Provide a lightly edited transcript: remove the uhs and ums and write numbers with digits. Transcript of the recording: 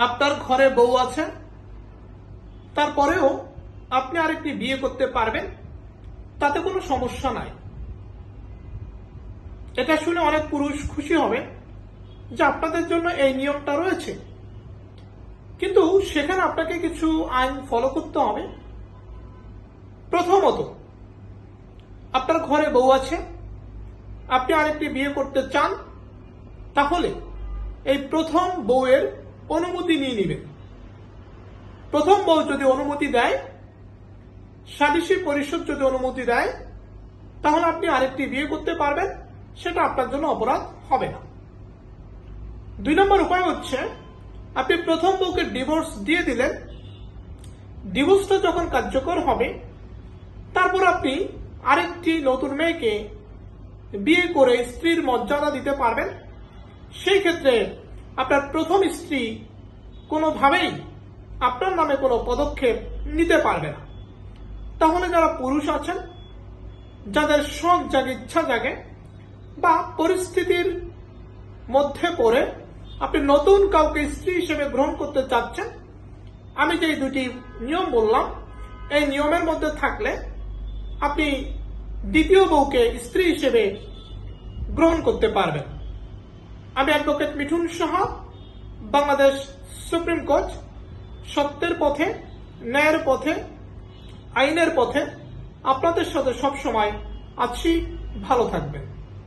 আপনার ঘরে বউ আছে, তারপরেও আপনি আরেকটি বিয়ে করতে পারবেন, তাতে কোনো সমস্যা নাই। এটা শুনে অনেক পুরুষ খুশি হবে যে আপনাদের জন্য এই নিয়মটা রয়েছে, কিন্তু সেখানে আপনাকে কিছু আইন ফলো করতে হবে। প্রথমত, আপনার ঘরে বউ আছে, আপনি আরেকটি বিয়ে করতে চান, তাহলে এই প্রথম বউয়ের অনুমতি নিয়ে নেবেন। প্রথম বউ যদি অনুমতি দেয়, সালিসি পরিষদ যদি অনুমতি দেয়, তাহলে আপনি আরেকটি বিয়ে করতে পারবেন, সেটা আপনার জন্য অপরাধ হবে না। 2 নম্বর উপায় হচ্ছে, আপনি প্রথম বউকে ডিভোর্স দিয়ে দিলেন। ডিভোর্সটা যখন কার্যকর হবে, তারপর আপনি আরেকটি নতুন মেয়েকে বিয়ে করে স্ত্রীর মর্যাদা দিতে পারবেন। সেই ক্ষেত্রে আপনার প্রথম স্ত্রী কোনোভাবেই আপনার নামে কোনো পদক্ষেপ নিতে পারবে না। তাহলে যারা পুরুষ আছেন, যাদের শখ জাগে, ইচ্ছা জাগে, বা পরিস্থিতির মধ্যে পড়ে আপনি নতুন কাউকে স্ত্রী হিসেবে গ্রহণ করতে চাচ্ছেন, আমি যে 2টি নিয়ম বললাম, এই নিয়মের মধ্যে থাকলে আপনি দ্বিতীয় বউকে স্ত্রী হিসেবে গ্রহণ করতে পারবেন। আমি advocate Mithun Saha, Bangladesh supreme court. সত্যের পথে, ন্যায়ের পথে, আইনের পথে আপনাদের সাথে সবসময় আছি। ভালো থাকবেন।